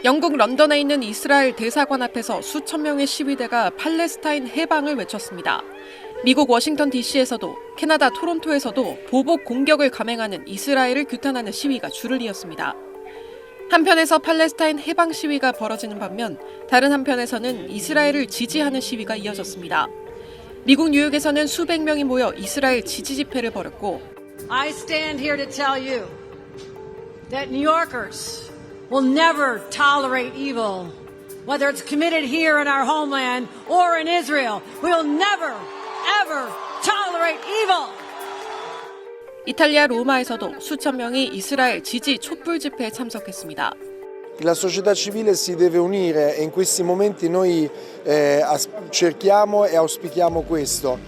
영국 런던에 있는 이스라엘 대사관 앞에서 수천 명의 시위대가 팔레스타인 해방을 외쳤습니다. 미국 워싱턴 DC에서도 캐나다 토론토에서도 보복 공격을 감행하는 이스라엘을 규탄하는 시위가 줄을 이었습니다. 한편에서 팔레스타인 해방 시위가 벌어지는 반면 다른 한편에서는 이스라엘을 지지하는 시위가 이어졌습니다. 미국 뉴욕에서는 수백 명이 모여 이스라엘 지지 집회를 벌였고 I stand here to tell you that New Yorkers will never tolerate evil. Whether it's committed here in our homeland or in Israel, we will never, ever tolerate evil. 이탈리아 로마에서도 수천 명이 이스라엘 지지 촛불 집회에 참석했습니다. La società civile si deve unire e in questi momenti noi cerchiamo e auspichiamo questo.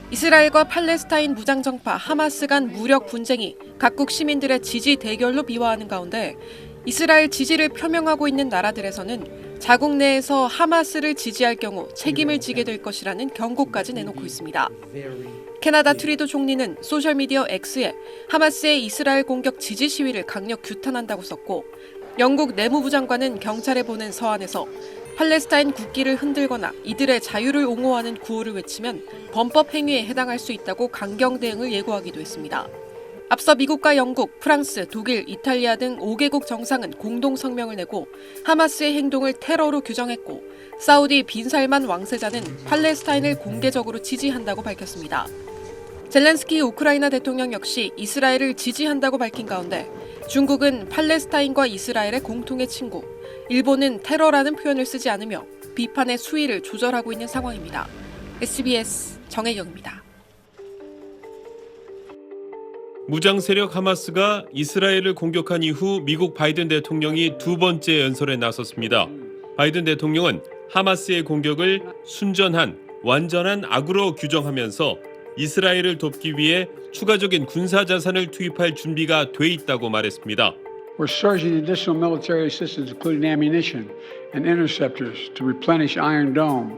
이스라엘과 팔레스타인 무장정파 하마스 간 무력 분쟁이 각국 시민들의 지지 대결로 비화하는 가운데 이스라엘 지지를 표명하고 있는 나라들에서는 자국 내에서 하마스를 지지할 경우 책임을 지게 될 것이라는 경고까지 내놓고 있습니다. 캐나다 트리도 총리는 소셜미디어 X에 하마스의 이스라엘 공격 지지 시위를 강력 규탄한다고 썼고 영국 내무부 장관은 경찰에 보낸 서한에서 팔레스타인 국기를 흔들거나 이들의 자유를 옹호하는 구호를 외치면 범법 행위에 해당할 수 있다고 강경 대응을 예고하기도 했습니다. 앞서 미국과 영국, 프랑스, 독일, 이탈리아 등 5개국 정상은 공동 성명을 내고 하마스의 행동을 테러로 규정했고 사우디 빈살만 왕세자는 팔레스타인을 공개적으로 지지한다고 밝혔습니다. 젤렌스키 우크라이나 대통령 역시 이스라엘을 지지한다고 밝힌 가운데 중국은 팔레스타인과 이스라엘의 공통의 친구, 일본은 테러라는 표현을 쓰지 않으며 비판의 수위를 조절하고 있는 상황입니다. SBS 정혜경입니다. 무장 세력 하마스가 이스라엘을 공격한 이후 미국 바이든 대통령이 두 번째 연설에 나섰습니다. 바이든 대통령은 하마스의 공격을 순전한, 완전한 악으로 규정하면서 이스라엘을 돕기 위해 추가적인 군사 자산을 투입할 준비가 돼 있다고 말했습니다. We're surging additional military assistance, including ammunition and interceptors, to replenish Iron Dome.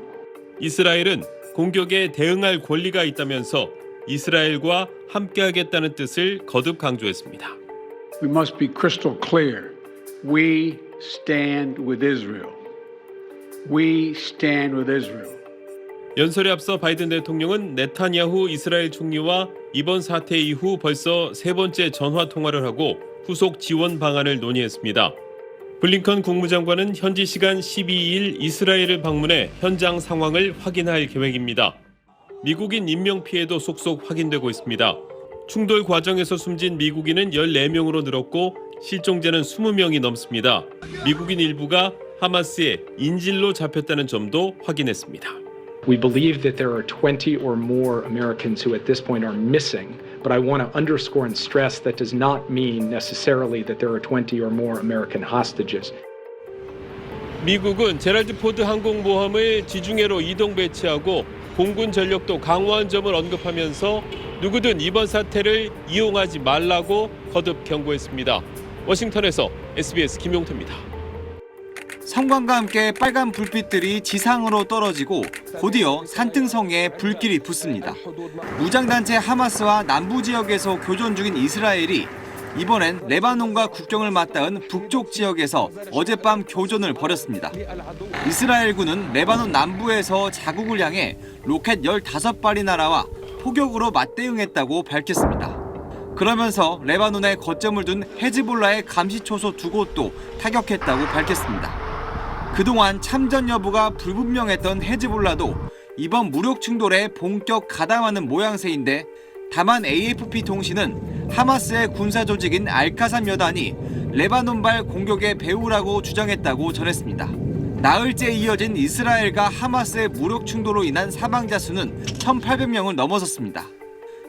이스라엘은 공격에 대응할 권리가 있다면서 이스라엘과 함께하겠다는 뜻을 거듭 강조했습니다. We must be crystal clear. We stand with Israel. We stand with Israel. 연설에 앞서 바이든 대통령은 네타냐후 이스라엘 총리와 이번 사태 이후 벌써 세 번째 전화 통화를 하고 후속 지원 방안을 논의했습니다. 블링컨 국무장관은 현지 시간 12일 이스라엘을 방문해 현장 상황을 확인할 계획입니다. 미국인 인명피해도 속속 확인되고 있습니다. 충돌 과정에서 숨진 미국인은 14명으로 늘었고 실종자는 20명이 넘습니다. 미국인 일부가 하마스의 인질로 잡혔다는 점도 확인했습니다. We believe that there are 20 or more Americans who at this point are missing, but I want to underscore and stress that does not mean necessarily that there are 20 or more American hostages. 미국은 제랄드 포드 항공모함을 지중해로 이동 배치하고 공군 전력도 강화한 점을 언급하면서 누구든 이번 사태를 이용하지 말라고 거듭 경고했습니다. 워싱턴에서 SBS 김용태입니다. 성광과 함께 빨간 불빛들이 지상으로 떨어지고 곧이어 산등성에 불길이 붙습니다. 무장단체 하마스와 남부 지역에서 교전 중인 이스라엘이 이번엔 레바논과 국경을 맞닿은 북쪽 지역에서 어젯밤 교전을 벌였습니다. 이스라엘군은 레바논 남부에서 자국을 향해 로켓 15발이 날아와 포격으로 맞대응했다고 밝혔습니다. 그러면서 레바논에 거점을 둔 헤즈볼라의 감시초소 2곳도 타격했다고 밝혔습니다. 그동안 참전 여부가 불분명했던 헤즈볼라도 이번 무력 충돌에 본격 가담하는 모양새인데 다만 AFP 통신은 하마스의 군사 조직인 알카삼 여단이 레바논발 공격의 배후라고 주장했다고 전했습니다. 나흘째 이어진 이스라엘과 하마스의 무력 충돌로 인한 사망자 수는 1,800명을 넘어섰습니다.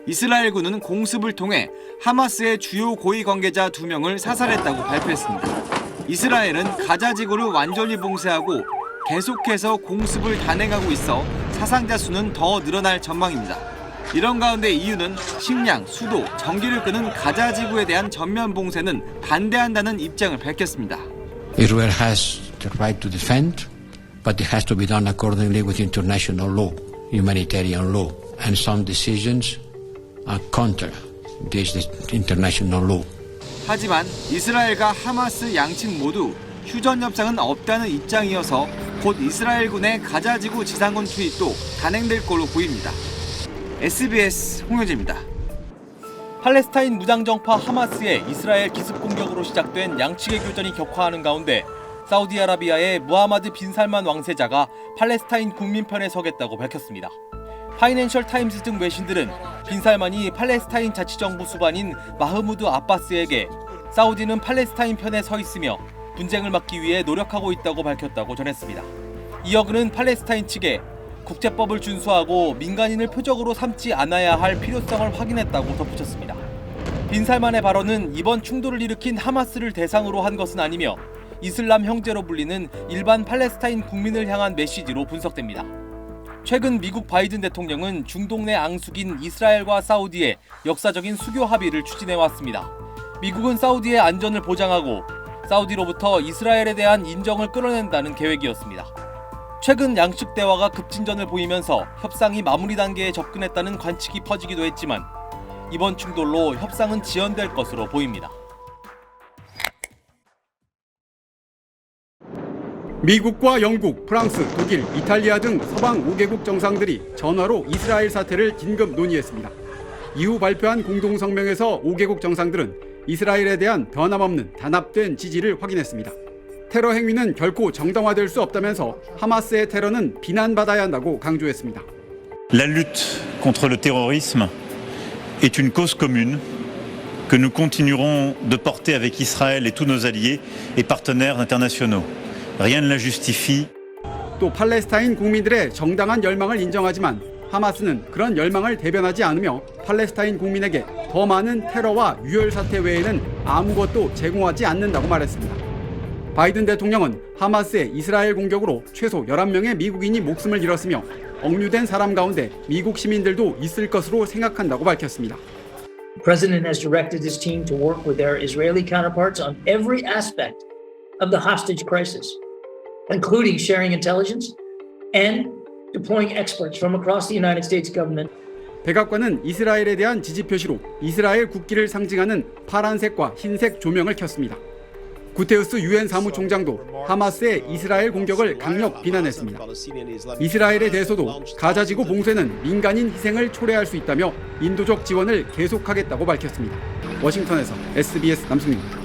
이스라엘군은 공습을 통해 하마스의 주요 고위 관계자 2명을 사살했다고 발표했습니다. 이스라엘은 가자 지구를 완전히 봉쇄하고 계속해서 공습을 단행하고 있어 사상자 수는 더 늘어날 전망입니다. 이런 가운데 EU는 식량, 수도, 전기를 끄는 가자 지구에 대한 전면 봉쇄는 반대한다는 입장을 밝혔습니다. Israel has the right to defend, but it has to be done accordingly with international law, humanitarian law, and some decisions are counter this international law. 하지만 이스라엘과 하마스 양측 모두 휴전 협상은 없다는 입장이어서 곧 이스라엘군의 가자지구 지상군 투입도 단행될 걸로 보입니다. SBS 홍효재입니다. 팔레스타인 무장정파 하마스의 이스라엘 기습 공격으로 시작된 양측의 교전이 격화하는 가운데 사우디아라비아의 무하마드 빈 살만 왕세자가 팔레스타인 국민 편에 서겠다고 밝혔습니다. 파이낸셜 타임스 등 외신들은 빈 살만이 팔레스타인 자치정부 수반인 마흐무드 아바스에게 사우디는 팔레스타인 편에 서 있으며 분쟁을 막기 위해 노력하고 있다고 밝혔다고 전했습니다. 이어 그는 팔레스타인 측에 국제법을 준수하고 민간인을 표적으로 삼지 않아야 할 필요성을 확인했다고 덧붙였습니다. 빈 살만의 발언은 이번 충돌을 일으킨 하마스를 대상으로 한 것은 아니며 이슬람 형제로 불리는 일반 팔레스타인 국민을 향한 메시지로 분석됩니다. 최근 미국 바이든 대통령은 중동 내 앙숙인 이스라엘과 사우디의 역사적인 수교 합의를 추진해왔습니다. 미국은 사우디의 안전을 보장하고 사우디로부터 이스라엘에 대한 인정을 끌어낸다는 계획이었습니다. 최근 양측 대화가 급진전을 보이면서 협상이 마무리 단계에 접근했다는 관측이 퍼지기도 했지만 이번 충돌로 협상은 지연될 것으로 보입니다. 미국과 영국, 프랑스, 독일, 이탈리아 등 서방 5개국 정상들이 전화로 이스라엘 사태를 긴급 논의했습니다. 이후 발표한 공동성명에서 5개국 정상들은 이스라엘에 대한 변함없는 단합된 지지를 확인했습니다. 테러 행위는 결코 정당화될 수 없다면서 하마스의 테러는 비난받아야 한다고 강조했습니다. La lutte contre le terrorisme est une cause commune que nous continuerons de porter avec Israël et tous nos alliés et partenaires internationaux. Rien ne la justifie. 또 팔레스타인 국민들의 정당한 열망을 인정하지만 하마스는 그런 열망을 대변하지 않으며 팔레스타인 국민에게 더 많은 테러와 유혈 사태 외에는 아무것도 제공하지 않는다고 말했습니다. 바이든 대통령은 하마스의 이스라엘 공격으로 최소 11명의 미국인이 목숨을 잃었으며 억류된 사람 가운데 미국 시민들도 있을 것으로 생각한다고 밝혔습니다. The president has directed his team to work with their Israeli counterparts on every aspect of the hostage crisis, including sharing intelligence and deploying experts from across the United States government. 백악관은 이스라엘에 대한 지지 표시로 이스라엘 국기를 상징하는 파란색과 흰색 조명을 켰습니다. 구테우스 유엔 사무총장도 하마스의 이스라엘 공격을 강력 비난했습니다. 이스라엘에 대해서도 가자지구 봉쇄는 민간인 희생을 초래할 수 있다며 인도적 지원을 계속하겠다고 밝혔습니다. 워싱턴에서 SBS 남승입니다.